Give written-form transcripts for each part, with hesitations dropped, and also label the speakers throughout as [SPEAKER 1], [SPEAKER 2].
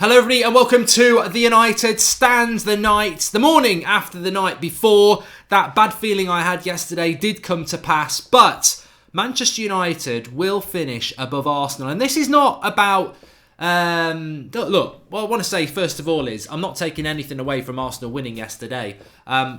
[SPEAKER 1] Hello everybody and welcome to The United Stands the night, the morning after the night before. That bad feeling I had yesterday did come to pass, but Manchester United will finish above Arsenal. And this is not about, look, what I want to say first of all is, I'm not taking anything away from Arsenal winning yesterday.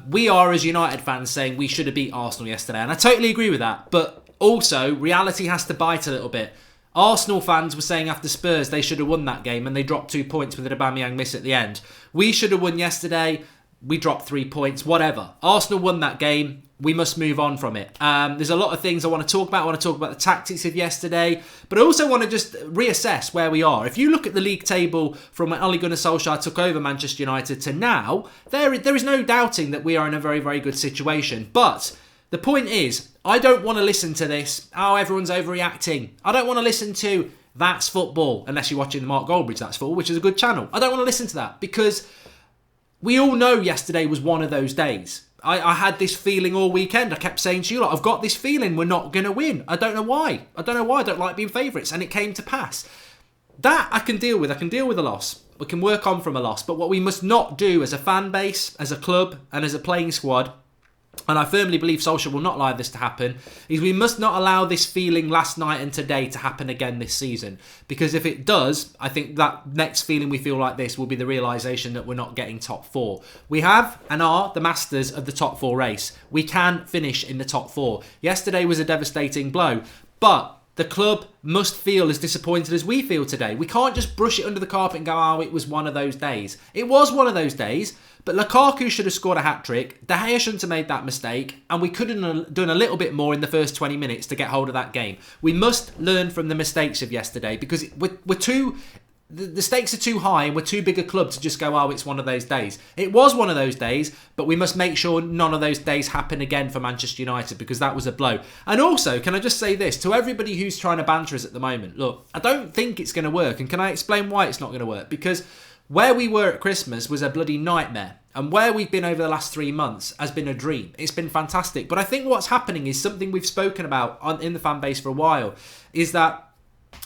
[SPEAKER 1] We are as United fans saying we should have beat Arsenal yesterday, and I totally agree with that. But also, reality has to bite a little bit. Arsenal fans were saying after Spurs they should have won that game and they dropped 2 points with an Aubameyang miss at the end. We should have won yesterday. We dropped 3 points. Whatever. Arsenal won that game. We must move on from it. There's a lot of things I want to talk about. I want to talk about the tactics of yesterday, but I also want to just reassess where we are. If you look at the league table from when Ole Gunnar Solskjaer took over Manchester United to now, there is no doubting that we are in a very, very good situation. But the point is, I don't want to listen to this, oh, everyone's overreacting. I don't want to listen to that's football, unless you're watching the Mark Goldbridge That's Football, which is a good channel. I don't want to listen to that because we all know yesterday was one of those days. I had this feeling all weekend. I kept saying to you, I've got this feeling we're not going to win. I don't know why. I don't like being favourites, and it came to pass. That I can deal with. I can deal with a loss. We can work on from a loss. But what we must not do as a fan base, as a club, and as a playing squad, and I firmly believe Solskjaer will not allow this to happen, is we must not allow this feeling last night and today to happen again this season. Because if it does, I think that next feeling we feel like this will be the realisation that we're not getting top four. We have and are the masters of the top four race. We can finish in the top four. Yesterday was a devastating blow, but the club must feel as disappointed as we feel today. We can't just brush it under the carpet and go, oh, it was one of those days. It was one of those days, but Lukaku should have scored a hat-trick. De Gea shouldn't have made that mistake, and we could have done a little bit more in the first 20 minutes to get hold of that game. We must learn from the mistakes of yesterday because we're too... The stakes are too high and we're too big a club to just go, oh, it's one of those days. It was one of those days, but we must make sure none of those days happen again for Manchester United because that was a blow. And also, can I just say this to everybody who's trying to banter us at the moment? Look, I don't think it's going to work. And can I explain why it's not going to work? Because where we were at Christmas was a bloody nightmare. And where we've been over the last 3 months has been a dream. It's been fantastic. But I think what's happening is something we've spoken about in the fan base for a while, is that,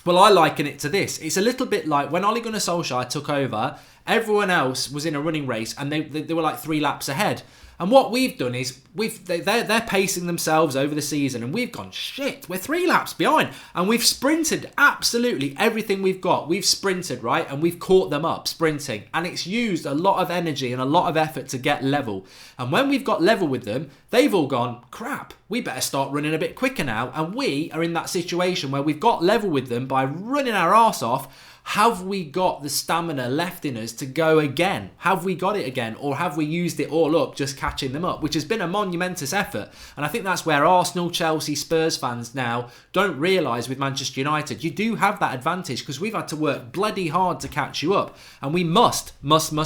[SPEAKER 1] well, I liken it to this. It's a little bit like when Ole Gunnar Solskjaer took over, everyone else was in a running race and they were like 3 laps ahead. And what we've done is they're pacing themselves over the season and we've gone, shit, we're 3 laps behind. And we've sprinted absolutely everything we've got. We've sprinted, right? And we've caught them up sprinting. And it's used a lot of energy and a lot of effort to get level. And when we've got level with them, they've all gone, crap, we better start running a bit quicker now. And we are in that situation where we've got level with them by running our arse off. Have we got the stamina left in us to go again? Have we got it again? Or have we used it all up just catching them up? Which has been a monumentous effort. And I think that's where Arsenal, Chelsea, Spurs fans now don't realise with Manchester United. You do have that advantage because we've had to work bloody hard to catch you up. And we must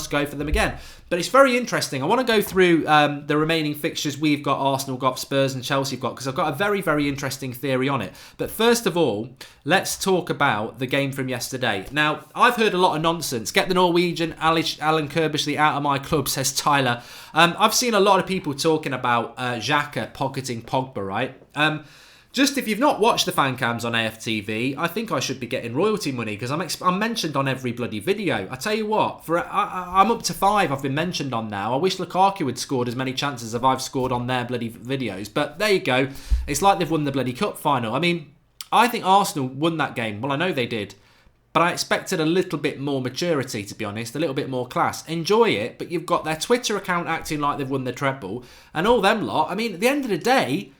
[SPEAKER 1] go for them again. But it's very interesting. I want to go through the remaining fixtures we've got. Arsenal got, Spurs and Chelsea have got, because I've got a very, very interesting theory on it. But first of all, let's talk about the game from yesterday. Now, I've heard a lot of nonsense. Get the Norwegian Alan Kirbishley out of my club, says Tyler. I've seen a lot of people talking about Xhaka pocketing Pogba, right? Just if you've not watched the fan cams on AFTV, I think I should be getting royalty money because I'm mentioned on every bloody video. I tell you what, I'm up to 5 I've been mentioned on now. I wish Lukaku had scored as many chances as I've scored on their bloody videos. But there you go. It's like they've won the bloody cup final. I mean, I think Arsenal won that game. Well, I know they did. But I expected a little bit more maturity, to be honest, a little bit more class. Enjoy it, but you've got their Twitter account acting like they've won the treble. And all them lot, I mean, at the end of the day,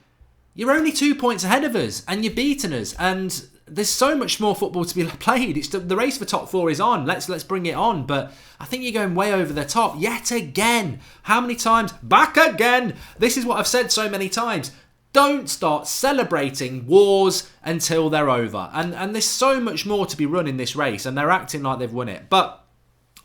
[SPEAKER 1] you're only 2 points ahead of us and you're beating us. And there's so much more football to be played. It's the race for top 4 is on. Let's bring it on. But I think you're going way over the top yet again. How many times? Back again. This is what I've said so many times. Don't start celebrating wars until they're over. And there's so much more to be run in this race. And they're acting like they've won it. But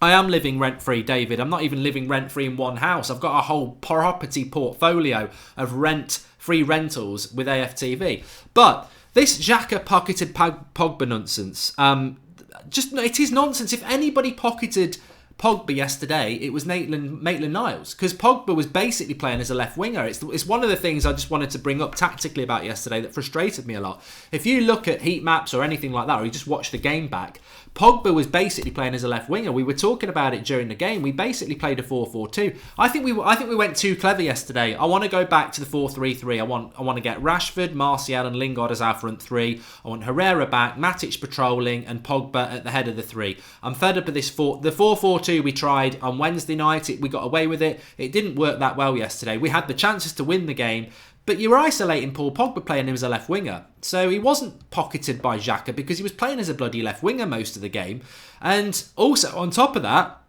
[SPEAKER 1] I am living rent-free, David. I'm not even living rent-free in one house. I've got a whole property portfolio of free rentals with AFTV. But this Xhaka pocketed Pogba nonsense, it is nonsense. If anybody pocketed Pogba yesterday, it was Maitland-Niles, because Pogba was basically playing as a left winger. It's one of the things I just wanted to bring up tactically about yesterday that frustrated me a lot. If you look at heat maps or anything like that, or you just watch the game back, Pogba was basically playing as a left winger. We were talking about it during the game. We basically played a 4-4-2. I think we went too clever yesterday. I want to go back to the 4-3-3. I want to get Rashford, Martial and Lingard as our front three. I want Herrera back, Matic patrolling and Pogba at the head of the three. I'm fed up of this the 4-4-2 we tried on Wednesday night. We got away with it. It didn't work that well yesterday. We had the chances to win the game. But you were isolating Paul Pogba, playing him as a left winger. So he wasn't pocketed by Xhaka because he was playing as a bloody left winger most of the game. And also, on top of that,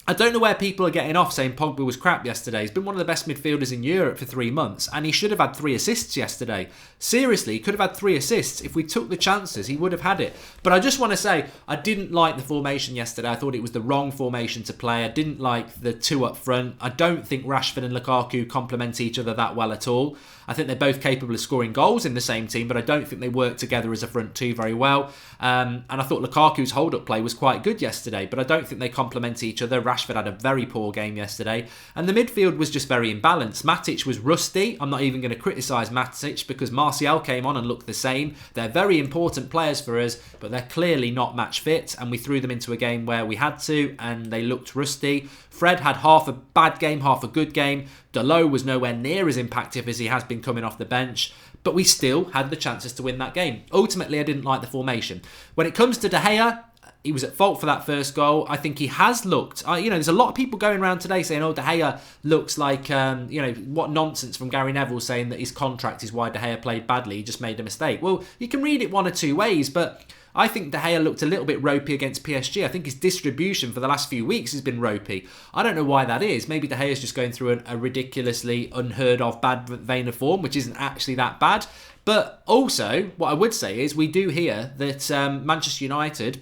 [SPEAKER 1] I don't know where people are getting off saying Pogba was crap yesterday. He's been one of the best midfielders in Europe for 3 months, and he should have had 3 assists yesterday. Seriously, he could have had 3 assists. If we took the chances, he would have had it. But I just want to say, I didn't like the formation yesterday. I thought it was the wrong formation to play. I didn't like the 2 up front. I don't think Rashford and Lukaku complement each other that well at all. I think they're both capable of scoring goals in the same team, but I don't think they work together as a front 2 very well. And I thought Lukaku's hold-up play was quite good yesterday, but I don't think they complement each other. Rashford had a very poor game yesterday, and the midfield was just very imbalanced. Matic was rusty. I'm not even going to criticise Matic because Martial came on and looked the same. They're very important players for us, but they're clearly not match fit, and we threw them into a game where we had to, and they looked rusty. Fred had half a bad game, half a good game. Dalot was nowhere near as impactful as he has been coming off the bench, but we still had the chances to win that game. Ultimately, I didn't like the formation. When it comes to De Gea, he was at fault for that first goal. I think he has looked... there's a lot of people going around today saying, De Gea looks like... what nonsense from Gary Neville saying that his contract is why De Gea played badly. He just made a mistake. Well, you can read it one or two ways, but I think De Gea looked a little bit ropey against PSG. I think his distribution for the last few weeks has been ropey. I don't know why that is. Maybe De Gea is just going through a ridiculously unheard of bad vein of form, which isn't actually that bad. But also, what I would say is we do hear that Manchester United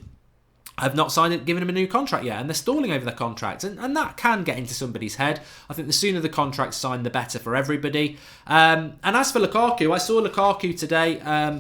[SPEAKER 1] have not given him a new contract yet, and they're stalling over the contract, and that can get into somebody's head. I think the sooner the contract's signed, the better for everybody. And as for Lukaku, I saw Lukaku today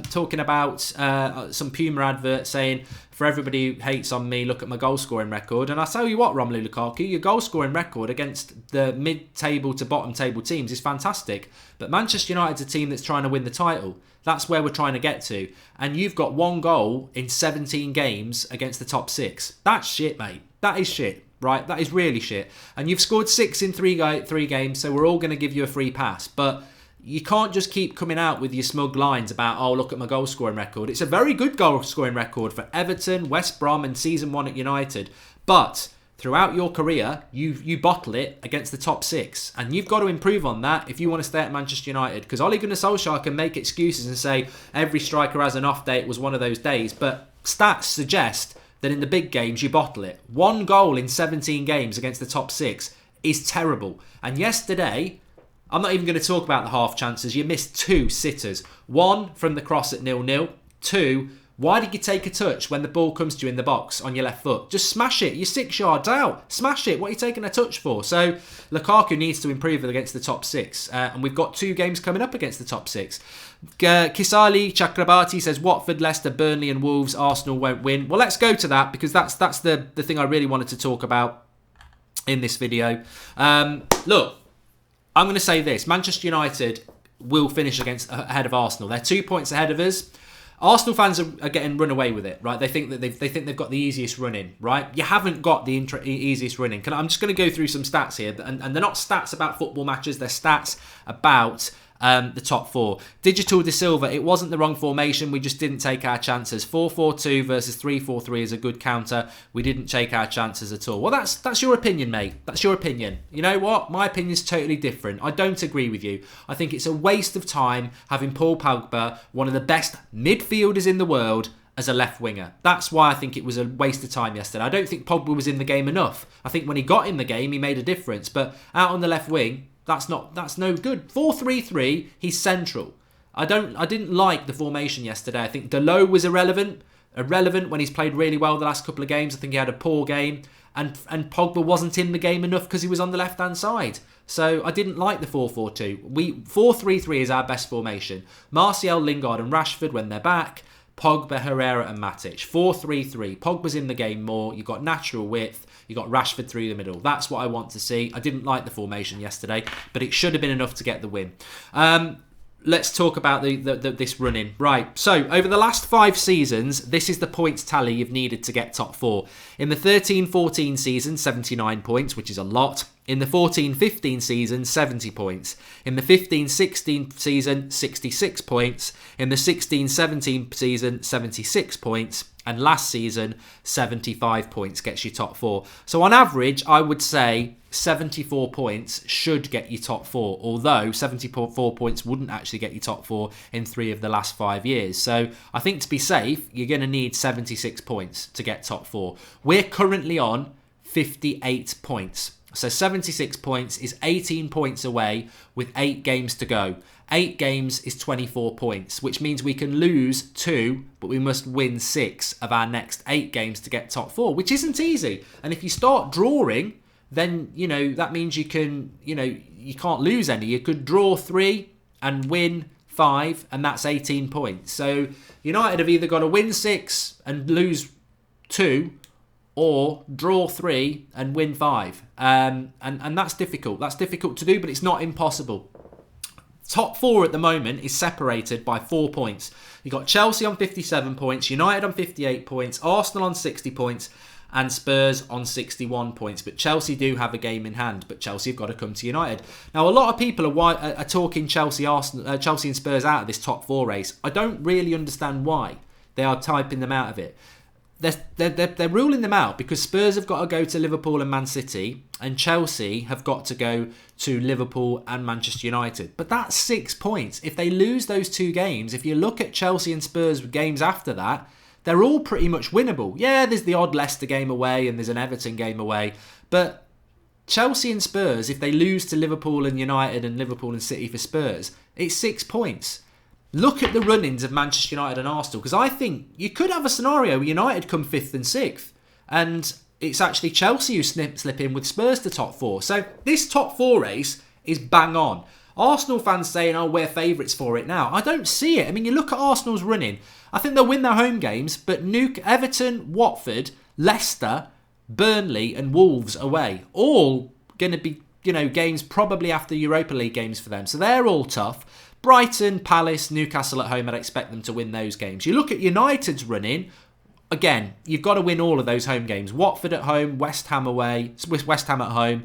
[SPEAKER 1] talking about some Puma advert saying, for everybody who hates on me, look at my goal-scoring record. And I'll tell you what, Romelu Lukaku, your goal-scoring record against the mid-table to bottom-table teams is fantastic. But Manchester United's a team that's trying to win the title. That's where we're trying to get to. And you've got 1 goal in 17 games against the top 6. That's shit, mate. That is shit, right? That is really shit. And you've scored 6 in 3 games, so we're all going to give you a free pass. But you can't just keep coming out with your smug lines about, look at my goal-scoring record. It's a very good goal-scoring record for Everton, West Brom and Season 1 at United. But throughout your career, you bottle it against the top 6. And you've got to improve on that if you want to stay at Manchester United. Because Ole Gunnar Solskjaer can make excuses and say every striker has an off day, it was one of those days. But stats suggest that in the big games, you bottle it. 1 goal in 17 games against the top 6 is terrible. And yesterday, I'm not even going to talk about the half chances. You missed 2 sitters. 1 from the cross at 0-0. 2, why did you take a touch when the ball comes to you in the box on your left foot? Just smash it. You're 6 yards out. Smash it. What are you taking a touch for? So Lukaku needs to improve against the top 6. And we've got 2 games coming up against the top 6. Kisali Chakrabarti says Watford, Leicester, Burnley and Wolves, Arsenal won't win. Well, let's go to that because that's the thing I really wanted to talk about in this video. Look, I'm going to say this. Manchester United will finish ahead of Arsenal. They're 2 points ahead of us. Arsenal fans are getting run away with it, right? They think that they've got the easiest run in, right? You haven't got the easiest run in. I'm just going to go through some stats here, and they're not stats about football matches. They're stats about the top 4. Digital De Silva, it wasn't the wrong formation. We just didn't take our chances. 4-4-2 versus 3-4-3 is a good counter. We didn't take our chances at all. Well, that's your opinion, mate. That's your opinion. You know what? My opinion's totally different. I don't agree with you. I think it's a waste of time having Paul Pogba, one of the best midfielders in the world, as a left winger. That's why I think it was a waste of time yesterday. I don't think Pogba was in the game enough. I think when he got in the game, he made a difference. But out on the left wing, that's no good. 4-3-3, he's central. I didn't like the formation yesterday. I think Dalot was irrelevant when he's played really well the last couple of games. I think he had a poor game. And Pogba wasn't in the game enough because he was on the left-hand side. So I didn't like the 4-4-2. 4-3-3 is our best formation. Martial, Lingard and Rashford when they're back. Pogba, Herrera and Matic. 4-3-3. Pogba's in the game more. You've got natural width. You've got Rashford through the middle. That's what I want to see. I didn't like the formation yesterday, but it should have been enough to get the win. Let's talk about this run-in. Right, so over the last 5 seasons, this is the points tally you've needed to get top 4. In the 13-14 season, 79 points, which is a lot. In the 14-15 season, 70 points. In the 15-16 season, 66 points. In the 16-17 season, 76 points. And last season, 75 points gets you top 4. So on average, I would say 74 points should get you top 4. Although 74 points wouldn't actually get you top 4 in 3 of the last 5 years. So I think to be safe, you're going to need 76 points to get top 4. We're currently on 58 points. So 76 points is 18 points away with 8 games to go. 8 games is 24 points, which means we can lose 2, but we must win 6 of our next 8 games to get top 4, which isn't easy. And if you start drawing, then, that means you can't lose any. You could draw 3 and win 5, and that's 18 points. So United have either got to win 6 and lose 2, or draw 3 and win 5. And that's difficult. That's difficult to do, but it's not impossible. Top 4 at the moment is separated by 4 points. You've got Chelsea on 57 points, United on 58 points, Arsenal on 60 points, and Spurs on 61 points. But Chelsea do have a game in hand, but Chelsea have got to come to United. Now, a lot of people are talking Chelsea and Spurs out of this top 4 race. I don't really understand why they are typing them out of it. They're ruling them out because Spurs have got to go to Liverpool and Man City, and Chelsea have got to go to Liverpool and Manchester United. But that's 6 points. If they lose those 2 games, if you look at Chelsea and Spurs games after that, they're all pretty much winnable. Yeah, there's the odd Leicester game away and there's an Everton game away. But Chelsea and Spurs, if they lose to Liverpool and United and Liverpool and City for Spurs, it's 6 points. Look at the run-ins of Manchester United and Arsenal, because I think you could have a scenario where United come 5th and 6th, and it's actually Chelsea who slip in with Spurs to top 4. So this top 4 race is bang on. Arsenal fans saying, we're favourites for it now. I don't see it. I mean, you look at Arsenal's running. I think they'll win their home games, but Everton, Watford, Leicester, Burnley and Wolves away. All going to be, games probably after Europa League games for them. So they're all tough. Brighton, Palace, Newcastle at home, I'd expect them to win those games. You look at United's running, again, you've got to win all of those home games. Watford at home, West Ham away, West Ham at home,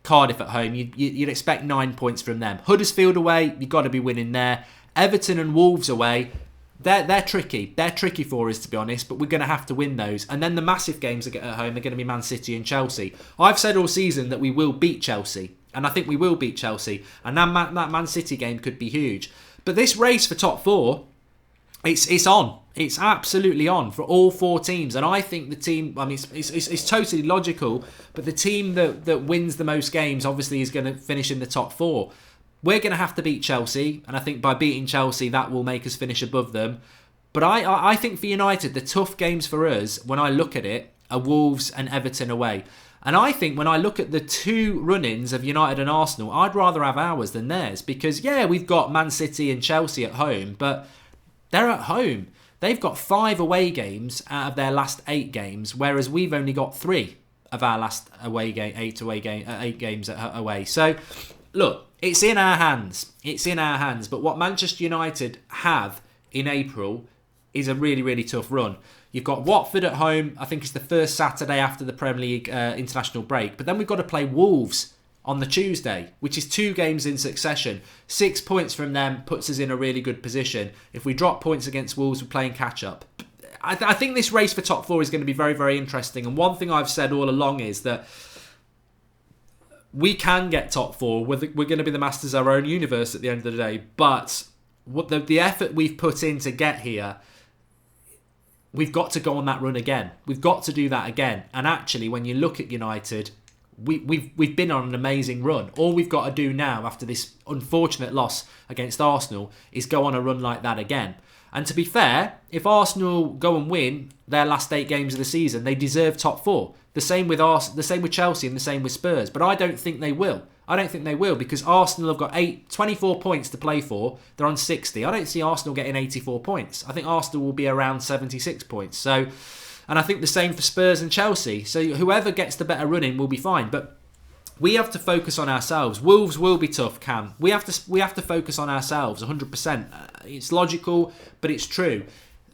[SPEAKER 1] Cardiff at home. You'd expect 9 points from them. Huddersfield away, you've got to be winning there. Everton and Wolves away, they're tricky. They're tricky for us, to be honest, but we're going to have to win those. And then the massive games at home are going to be Man City and Chelsea. I've said all season that we will beat Chelsea. And I think we will beat Chelsea. And that Man City game could be huge. But this race for top 4, it's on. It's absolutely on for all 4 teams. And I think the team, it's totally logical, but the team that wins the most games obviously is going to finish in the top 4. We're going to have to beat Chelsea. And I think by beating Chelsea, that will make us finish above them. But I think for United, the tough games for us, when I look at it, are Wolves and Everton away. And I think when I look at the 2 run-ins of United and Arsenal, I'd rather have ours than theirs. Because, yeah, we've got Man City and Chelsea at home, but they're at home. They've got 5 away games out of their last 8 games, whereas we've only got 3 of our last away game, 8 games away. So, look, it's in our hands. It's in our hands. But what Manchester United have in April is a really, really tough run. You've got Watford at home. I think it's the first Saturday after the Premier League international break. But then we've got to play Wolves on the Tuesday, which is 2 games in succession. 6 points from them puts us in a really good position. If we drop points against Wolves, we're playing catch-up. I think this race for top 4 is going to be very, very interesting. And one thing I've said all along is that we can get top 4. We're going to be the masters of our own universe at the end of the day. But what the effort we've put in to get here, we've got to go on that run again. We've got to do that again. And actually, when you look at United, we've been on an amazing run. All we've got to do now, after this unfortunate loss against Arsenal, is go on a run like that again. And to be fair, if Arsenal go and win their last 8 games of the season, they deserve top 4. The same with Chelsea and the same with Spurs. But I don't think they will. I don't think they will, because Arsenal have got 24 points to play for. They're on 60. I don't see Arsenal getting 84 points. I think Arsenal will be around 76 points. So, and I think the same for Spurs and Chelsea. So whoever gets the better running will be fine. But we have to focus on ourselves. Wolves will be tough, Cam. We have to focus on ourselves 100%. It's logical, but it's true.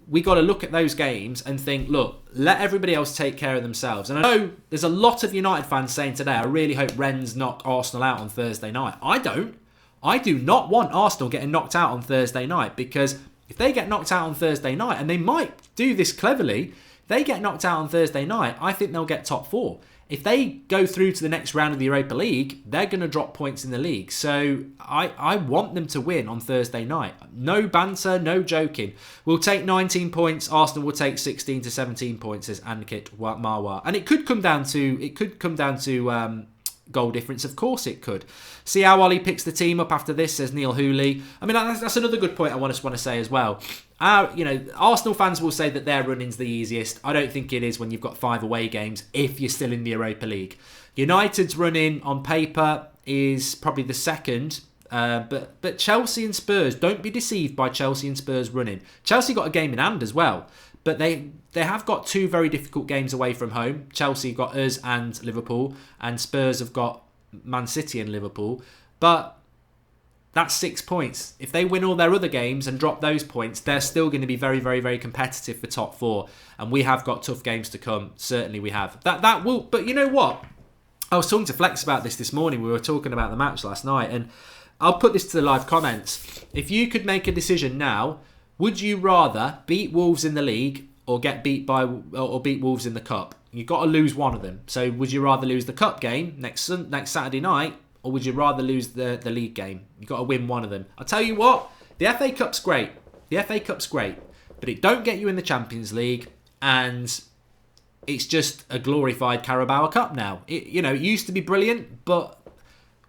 [SPEAKER 1] We got to look at those games and think, look, let everybody else take care of themselves. And I know there's a lot of United fans saying today, I really hope Rennes knock Arsenal out on Thursday night. I don't. I do not want Arsenal getting knocked out on Thursday night, because if they get knocked out on Thursday night, and they might do this cleverly, if they get knocked out on Thursday night, I think they'll get top 4. If they go through to the next round of the Europa League, they're going to drop points in the league. So I want them to win on Thursday night. No banter, no joking. We'll take 19 points. Arsenal will take 16 to 17 points, says Ankit Marwa. And it could come down to goal difference. Of course it could. See how Ollie picks the team up after this, says Neil Hooley. I mean, that's another good point I want to say as well. Arsenal fans will say that their running's the easiest. I don't think it is when you've got 5 away games, if you're still in the Europa League. United's running on paper is probably the second, but Chelsea and Spurs, don't be deceived by Chelsea and Spurs running. Chelsea got a game in hand as well, but they have got 2 very difficult games away from home. Chelsea got us and Liverpool, and Spurs have got Man City and Liverpool. But that's 6 points. If they win all their other games and drop those points, they're still going to be very, very, very competitive for top 4. And we have got tough games to come. Certainly we have. That will. But you know what? I was talking to Flex about this morning. We were talking about the match last night, and I'll put this to the live comments. If you could make a decision now, would you rather beat Wolves in the league or get beat Wolves in the cup? You've got to lose one of them. So would you rather lose the cup game next Saturday night, or would you rather lose the league game? You've got to win one of them. I'll tell you what, the FA Cup's great. The FA Cup's great, but it don't get you in the Champions League, and it's just a glorified Carabao Cup now. It used to be brilliant, but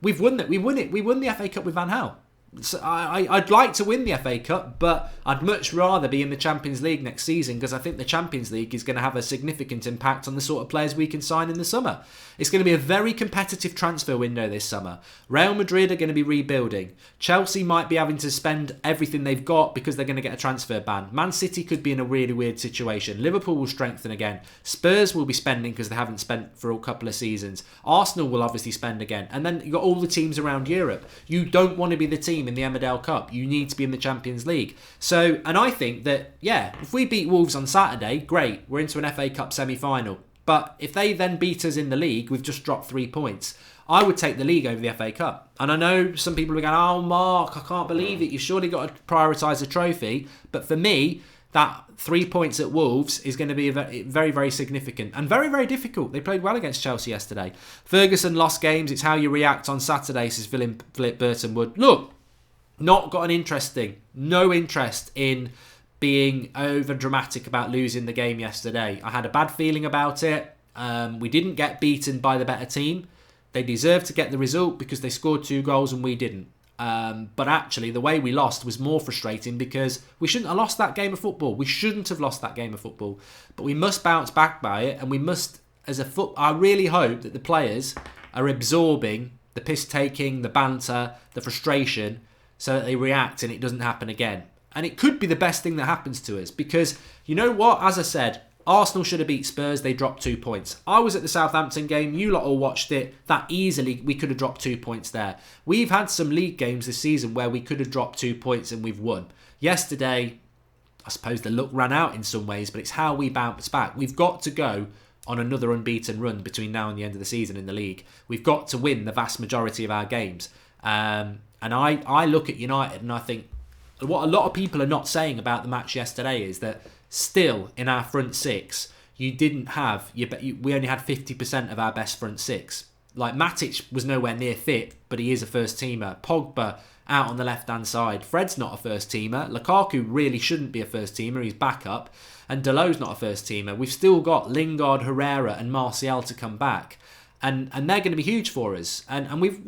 [SPEAKER 1] we've won it. We won the FA Cup with Van Gaal. So I'd like to win the FA Cup, but I'd much rather be in the Champions League next season, because I think the Champions League is going to have a significant impact on the sort of players we can sign in the summer. It's going to be a very competitive transfer window this summer. Real Madrid are going to be rebuilding. Chelsea might be having to spend everything they've got because they're going to get a transfer ban. Man City could be in a really weird situation. Liverpool will strengthen again. Spurs will be spending because they haven't spent for a couple of seasons. Arsenal will obviously spend again. And then you've got all the teams around Europe. You don't want to be the team in the Emerdale Cup. You need to be in the Champions League. So, and I think that, if we beat Wolves on Saturday, great, we're into an FA Cup semi-final. But if they then beat us in the league, we've just dropped 3 points. I would take the league over the FA Cup. And I know some people are going, oh, Mark, I can't believe it. You've surely got to prioritise a trophy. But for me, that 3 points at Wolves is going to be very, very significant and very, very difficult. They played well against Chelsea yesterday. Ferguson lost games. It's how you react on Saturday, says Philip Burton Wood. Look, no interest in being over dramatic about losing the game yesterday. I had a bad feeling about it. We didn't get beaten by the better team. They deserved to get the result because they scored 2 goals and we didn't. But actually, the way we lost was more frustrating because we shouldn't have lost that game of football. We shouldn't have lost that game of football. But we must bounce back by it, and we must, I really hope that the players are absorbing the piss-taking, the banter, the frustration, so that they react and it doesn't happen again. And it could be the best thing that happens to us because, you know what, as I said, Arsenal should have beat Spurs. They dropped 2 points. I was at the Southampton game. You lot all watched it. That easily, we could have dropped 2 points there. We've had some league games this season where we could have dropped 2 points and we've won. Yesterday, I suppose the luck ran out in some ways, but it's how we bounce back. We've got to go on another unbeaten run between now and the end of the season in the league. We've got to win the vast majority of our games. And I look at United and I think what a lot of people are not saying about the match yesterday is that still in our front six, we only had 50% of our best front six. Like Matic was nowhere near fit, but he is a first teamer. Pogba out on the left hand side. Fred's not a first teamer. Lukaku really shouldn't be a first teamer. He's backup. And Dalot's not a first teamer. We've still got Lingard, Herrera, and Martial to come back. And they're going to be huge for us. And we've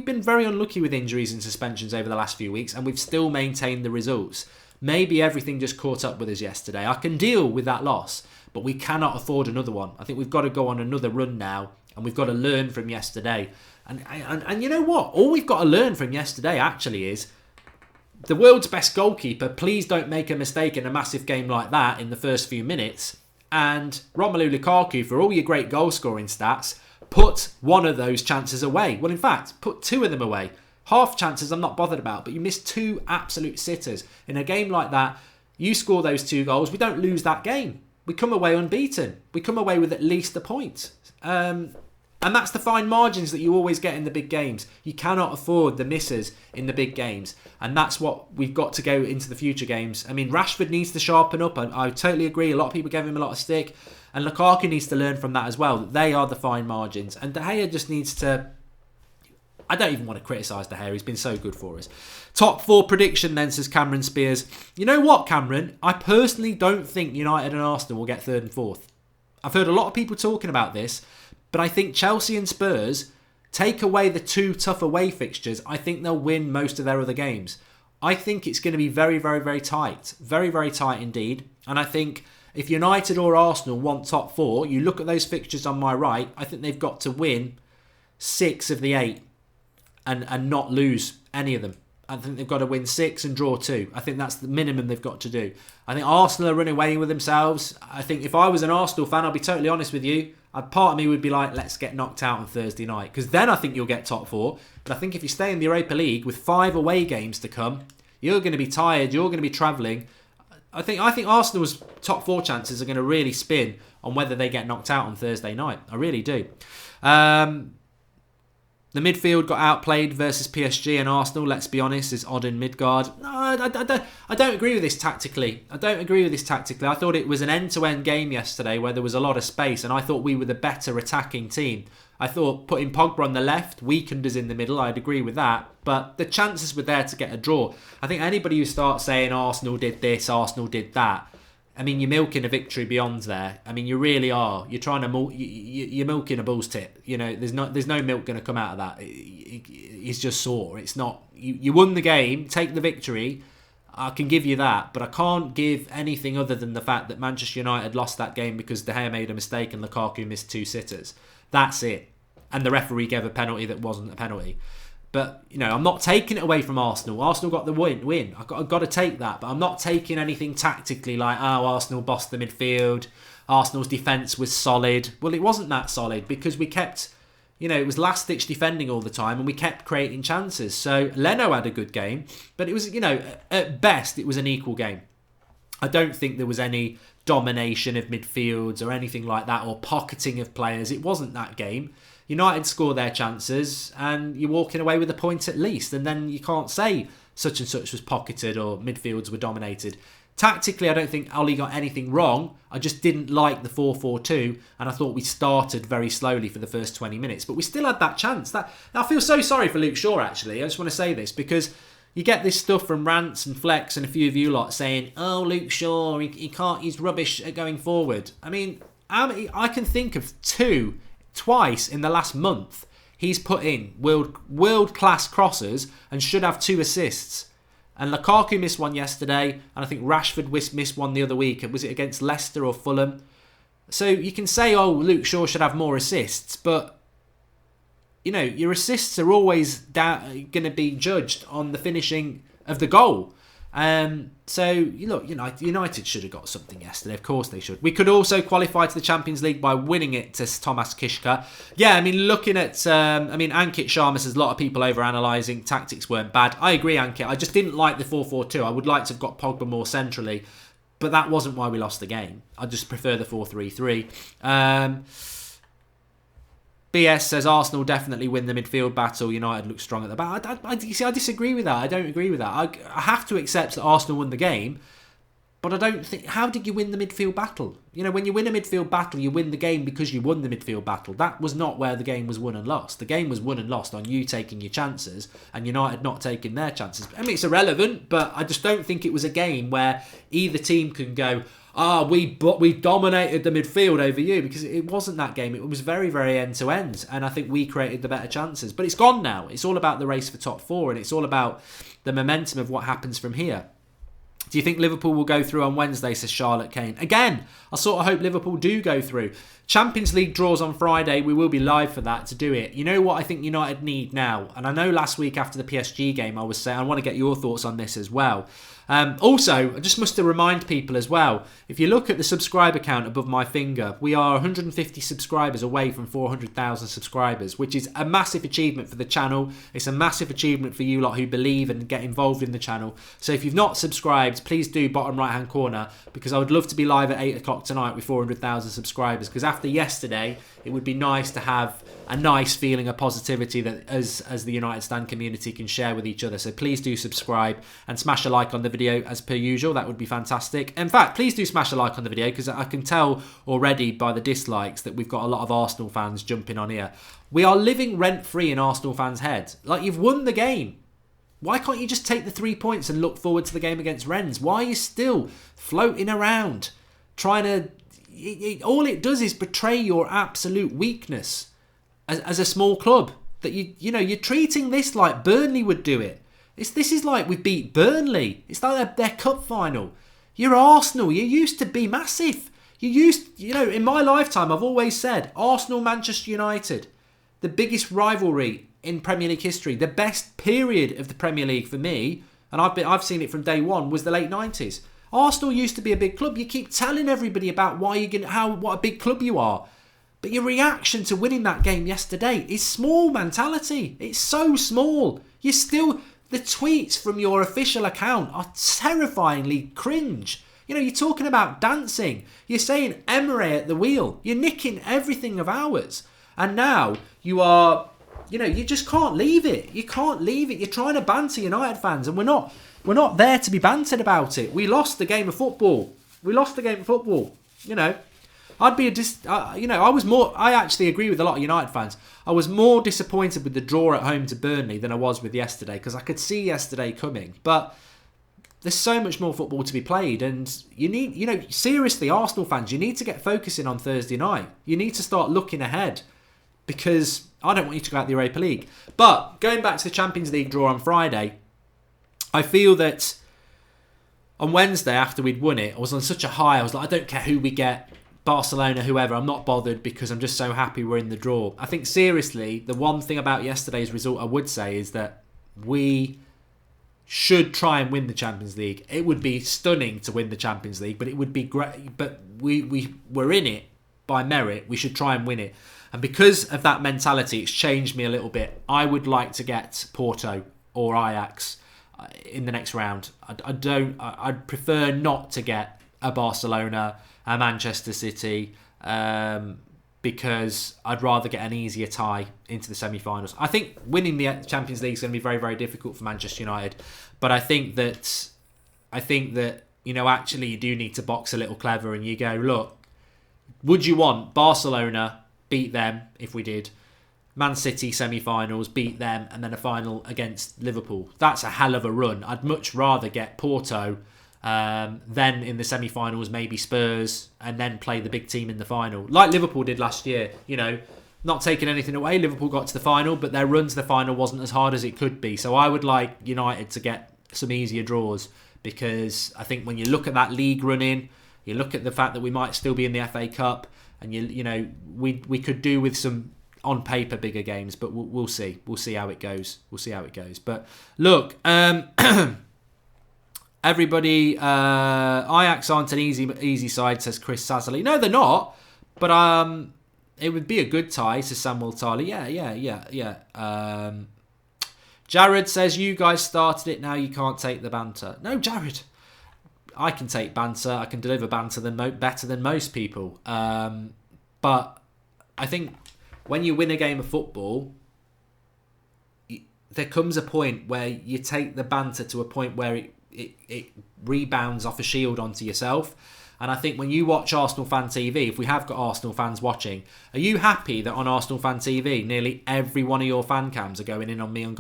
[SPEAKER 1] been very unlucky with injuries and suspensions over the last few weeks, and we've still maintained the results. Maybe everything just caught up with us yesterday. I can deal with that loss, but we cannot afford another one. I think we've got to go on another run now, and we've got to learn from yesterday. And you know what? All we've got to learn from yesterday actually is the world's best goalkeeper, please don't make a mistake in a massive game like that in the first few minutes. And Romelu Lukaku, for all your great goal scoring stats, put one of those chances away. Well, in fact, put two of them away. Half chances I'm not bothered about, but you missed two absolute sitters. In a game like that, you score those two goals, we don't lose that game. We come away unbeaten. We come away with at least a point. And that's the fine margins that you always get in the big games. You cannot afford the misses in the big games. And that's what we've got to go into the future games. I mean, Rashford needs to sharpen up. I totally agree. A lot of people gave him a lot of stick. And Lukaku needs to learn from that as well. They are the fine margins. And De Gea just needs to... I don't even want to criticise De Gea. He's been so good for us. Top 4 prediction then, says Cameron Spears. You know what, Cameron? I personally don't think United and Arsenal will get 3rd and 4th. I've heard a lot of people talking about this. But I think Chelsea and Spurs, take away the 2 tough away fixtures, I think they'll win most of their other games. I think it's going to be very, very, very tight. Very, very tight indeed. And I think if United or Arsenal want top 4, you look at those fixtures on my right, I think they've got to win 6 of the 8 and not lose any of them. I think they've got to win 6 and draw 2. I think that's the minimum they've got to do. I think Arsenal are running away with themselves. I think if I was an Arsenal fan, I'll be totally honest with you, part of me would be like, let's get knocked out on Thursday night. Because then I think you'll get top 4. But I think if you stay in the Europa League with 5 away games to come, you're going to be tired. You're going to be travelling. I think Arsenal's top 4 chances are going to really spin on whether they get knocked out on Thursday night. I really do. The midfield got outplayed versus PSG and Arsenal, let's be honest, is Odd and Midgard. No, I don't agree with this tactically. I thought it was an end-to-end game yesterday where there was a lot of space, and I thought we were the better attacking team. I thought putting Pogba on the left weakened us in the middle. I'd agree with that. But the chances were there to get a draw. I think anybody who starts saying Arsenal did this, Arsenal did that, I mean, you're milking a victory beyond there. I mean, you really are. You're trying to you're milking a bull's tit. You know, there's no milk going to come out of that. It's just sore. It's not. You won the game. Take the victory. I can give you that, but I can't give anything other than the fact that Manchester United lost that game because De Gea made a mistake and Lukaku missed 2 sitters. That's it. And the referee gave a penalty that wasn't a penalty. But, you know, I'm not taking it away from Arsenal. Arsenal got the win. I've got to take that. But I'm not taking anything tactically like, oh, Arsenal bossed the midfield. Arsenal's defence was solid. Well, it wasn't that solid because we kept, you know, it was last-ditch defending all the time and we kept creating chances. So Leno had a good game. But it was, you know, at best, it was an equal game. I don't think there was any domination of midfields or anything like that or pocketing of players. It wasn't that game. United score their chances and you're walking away with a point at least, and then you can't say such and such was pocketed or midfields were dominated. Tactically, I don't think Oli got anything wrong. I just didn't like the 4-4-2 and I thought we started very slowly for the first 20 minutes, but we still had that chance. I feel so sorry for Luke Shaw, actually. I just want to say this because you get this stuff from Rants and Flex and a few of you lot saying, oh, Luke Shaw, he can't, he's rubbish at going forward. I mean, I can think of twice in the last month he's put in world-class crosses and should have 2 assists. And Lukaku missed one yesterday, and I think Rashford missed one the other week. Was it against Leicester or Fulham? So you can say, oh, Luke Shaw should have more assists, but you know, your assists are always going to be judged on the finishing of the goal. So, look, United should have got something yesterday. Of course they should. We could also qualify to the Champions League by winning it to Thomas Kishka. Yeah, I mean, looking at... Ankit Sharma says a lot of people over-analysing. Tactics weren't bad. I agree, Ankit. I just didn't like the 4-4-2. I would like to have got Pogba more centrally. But that wasn't why we lost the game. I just prefer the 4-3-3. BS says Arsenal definitely win the midfield battle. United look strong at the back. I disagree with that. I don't agree with that. I have to accept that Arsenal won the game, but I don't think... How did you win the midfield battle? You know, when you win a midfield battle, you win the game because you won the midfield battle. That was not where the game was won and lost. The game was won and lost on you taking your chances and United not taking their chances. I mean, it's irrelevant, but I just don't think it was a game where either team can go... we dominated the midfield over you, because it wasn't that game. It was very, very end-to-end, and I think we created the better chances. But it's gone now. It's all about the race for top 4, and it's all about the momentum of what happens from here. Do you think Liverpool will go through on Wednesday, says Charlotte Kane? Again, I sort of hope Liverpool do go through. Champions League draws on Friday. We will be live for that to do it. You know what I think United need now? And I know last week after the PSG game, I was saying, I want to get your thoughts on this as well. Also, I just must remind people as well, if you look at the subscriber count above my finger, we are 150 subscribers away from 400,000 subscribers, which is a massive achievement for the channel. It's a massive achievement for you lot who believe and get involved in the channel. So if you've not subscribed, please do, bottom right hand corner, because I would love to be live at 8 o'clock tonight with 400,000 subscribers, because after yesterday, it would be nice to have a nice feeling of positivity that as the United Stand community can share with each other. So please do subscribe and smash a like on the video as per usual. That would be fantastic. In fact, please do smash a like on the video, because I can tell already by the dislikes that we've got a lot of Arsenal fans jumping on here. We are living rent-free in Arsenal fans' heads. Like, you've won the game. Why can't you just take the 3 points and look forward to the game against Rennes? Why are you still floating around trying to... all it does is betray your absolute weakness as a small club. That you're treating this like Burnley would do it. This is like we beat Burnley. It's like their cup final. You're Arsenal. You used to be massive. In my lifetime, I've always said Arsenal, Manchester United, the biggest rivalry in Premier League history, the best period of the Premier League for me, and I've seen it from day one, was the late 90s. Arsenal used to be a big club. You keep telling everybody about what a big club you are. But your reaction to winning that game yesterday is small mentality. It's so small. The tweets from your official account are terrifyingly cringe. You're talking about dancing. You're saying Emery at the wheel. You're nicking everything of ours. And now you are, you just can't leave it. You can't leave it. You're trying to banter United fans, and we're not there to be bantered about it. We lost the game of football. I actually agree with a lot of United fans. I was more disappointed with the draw at home to Burnley than I was with yesterday, because I could see yesterday coming. But there's so much more football to be played, and you need, seriously, Arsenal fans, you need to get focusing on Thursday night. You need to start looking ahead, because I don't want you to go out the Europa League. But going back to the Champions League draw on Friday, I feel that on Wednesday, after we'd won it, I was on such a high. I was like, I don't care who we get, Barcelona, whoever, I'm not bothered, because I'm just so happy we're in the draw. I think, seriously, the one thing about yesterday's result I would say is that we should try and win the Champions League. It would be stunning to win the Champions League, but it would be great. But we're in it by merit. We should try and win it. And because of that mentality, it's changed me a little bit. I would like to get Porto or Ajax in the next round. I'd prefer not to get a Barcelona, a Manchester City, because I'd rather get an easier tie into the semi-finals. I think winning the Champions League is going to be very, very difficult for Manchester United, but I think that actually you do need to box a little clever, and you go, look, would you want Barcelona, beat them if we did, Man City semi-finals, beat them, and then a final against Liverpool? That's a hell of a run. I'd much rather get Porto, then in the semi-finals maybe Spurs, and then play the big team in the final, like Liverpool did last year. Not taking anything away, Liverpool got to the final, but their run to the final wasn't as hard as it could be. So I would like United to get some easier draws, because I think when you look at that league run-in, you look at the fact that we might still be in the FA Cup, and we could do with some on paper bigger games, but we'll see how it goes. But look, everybody, Ajax aren't an easy side, says Chris Sazali. No, they're not. But it would be a good tie, says Samuel Tarley. Yeah. Jared says, you guys started it, now you can't take the banter. No, Jared, I can take banter. I can deliver banter better than most people. But I think when you win a game of football, there comes a point where you take the banter to a point where it rebounds off a shield onto yourself. And I think when you watch Arsenal Fan TV, if we have got Arsenal fans watching, are you happy that on Arsenal Fan TV, nearly every one of your fan cams are going in on me and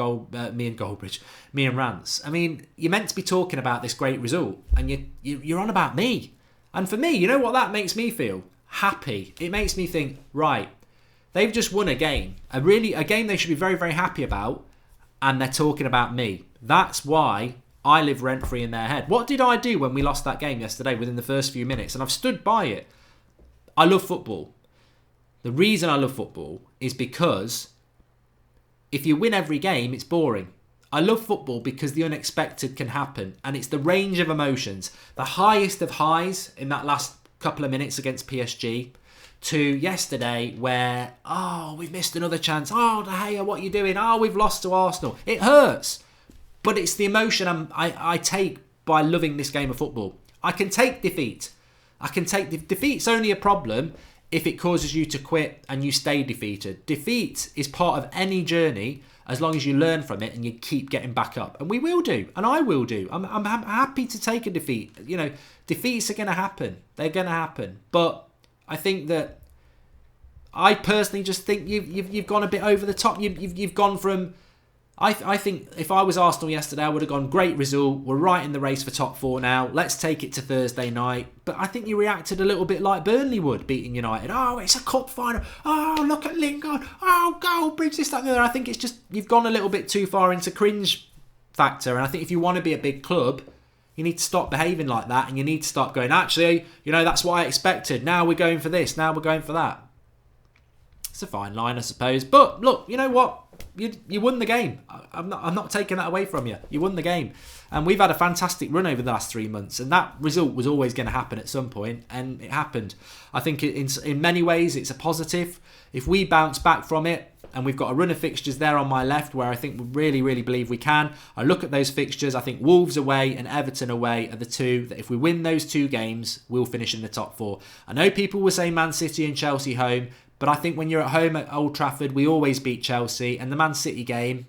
[SPEAKER 1] Rance? I mean, you're meant to be talking about this great result, and you're on about me. And for me, you know what that makes me feel? Happy. It makes me think, right, they've just won a game. A game they should be very, very happy about, and they're talking about me. That's why I live rent-free in their head. What did I do when we lost that game yesterday within the first few minutes? And I've stood by it. I love football. The reason I love football is because if you win every game, it's boring. I love football because the unexpected can happen, and it's the range of emotions. The highest of highs in that last couple of minutes against PSG to yesterday where, we've missed another chance. De Gea, what are you doing? We've lost to Arsenal. It hurts, but it's the emotion I take by loving this game of football. I can take defeat. Defeat's only a problem if it causes you to quit and you stay defeated. Defeat is part of any journey as long as you learn from it and you keep getting back up. And we will do, and I will do. I'm happy to take a defeat. Defeats are going to happen. They're going to happen. But I think that I personally just think you've gone a bit over the top. You've gone from... I think if I was Arsenal yesterday, I would have gone, great result. We're right in the race for top 4 now. Let's take it to Thursday night. But I think you reacted a little bit like Burnley would, beating United. It's a cup final. Look at Lingard. Goal, bridge this, that, and the other. I think it's just, you've gone a little bit too far into cringe factor. And I think if you want to be a big club, you need to stop behaving like that. And you need to start going, actually, that's what I expected. Now we're going for this. Now we're going for that. It's a fine line, I suppose. But look, you know what? You won the game. I'm not taking that away from you. You won the game. And we've had a fantastic run over the last 3 months. And that result was always going to happen at some point. And it happened. I think in many ways it's a positive. If we bounce back from it, and we've got a run of fixtures there on my left where I think we really, really believe we can. I look at those fixtures. I think Wolves away and Everton away are the two that if we win those 2 games, we'll finish in the top 4. I know people will say Man City and Chelsea home. But I think when you're at home at Old Trafford, we always beat Chelsea. And the Man City game,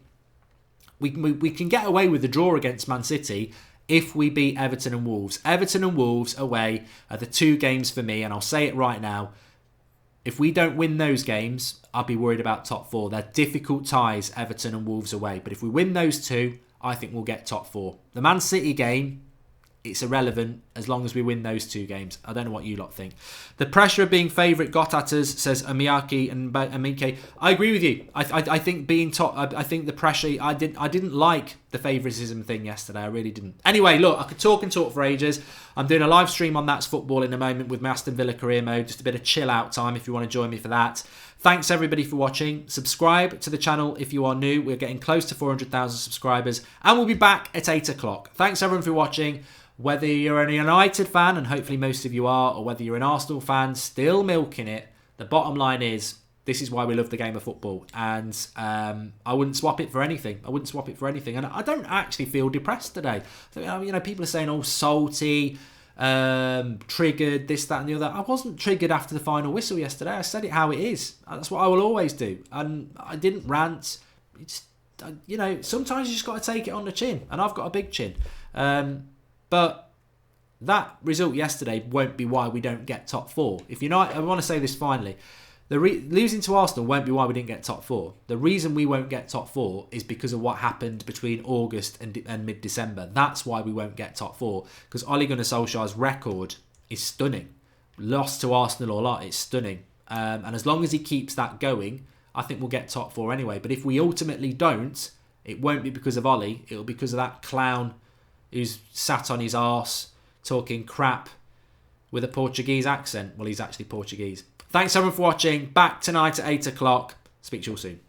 [SPEAKER 1] we can get away with the draw against Man City if we beat Everton and Wolves. Everton and Wolves away are the 2 games for me. And I'll say it right now. If we don't win those games, I'll be worried about top 4. They're difficult ties, Everton and Wolves away. But if we win those 2, I think we'll get top 4. The Man City game, it's irrelevant as long as we win those 2 games. I don't know what you lot think. The pressure of being favourite got at us, says Amiyaki and Amike. I agree with you. I think being top, I think the pressure, I didn't like the favouritism thing yesterday. I really didn't. Anyway, look, I could talk and talk for ages. I'm doing a live stream on That's Football in a moment with my Aston Villa career mode. Just a bit of chill out time if you want to join me for that. Thanks everybody for watching. Subscribe to the channel if you are new. We're getting close to 400,000 subscribers. And we'll be back at 8 o'clock. Thanks everyone for watching. Whether you're a United fan, and hopefully most of you are, or whether you're an Arsenal fan, still milking it, the bottom line is, this is why we love the game of football. And I wouldn't swap it for anything. And I don't actually feel depressed today. People are saying, salty, triggered, this, that, and the other. I wasn't triggered after the final whistle yesterday. I said it how it is. That's what I will always do. And I didn't rant. Sometimes you just got to take it on the chin. And I've got a big chin. But that result yesterday won't be why we don't get top 4. I want to say this finally. Losing to Arsenal won't be why we didn't get top 4. The reason we won't get top 4 is because of what happened between August and mid-December. That's why we won't get top 4. Because Ole Gunnar Solskjaer's record is stunning. Lost to Arsenal or not, it's stunning. And as long as he keeps that going, I think we'll get top 4 anyway. But if we ultimately don't, it won't be because of Ole. It'll be because of that clown who's sat on his arse talking crap with a Portuguese accent. Well, he's actually Portuguese. Thanks everyone for watching. Back tonight at 8 o'clock. Speak to you all soon.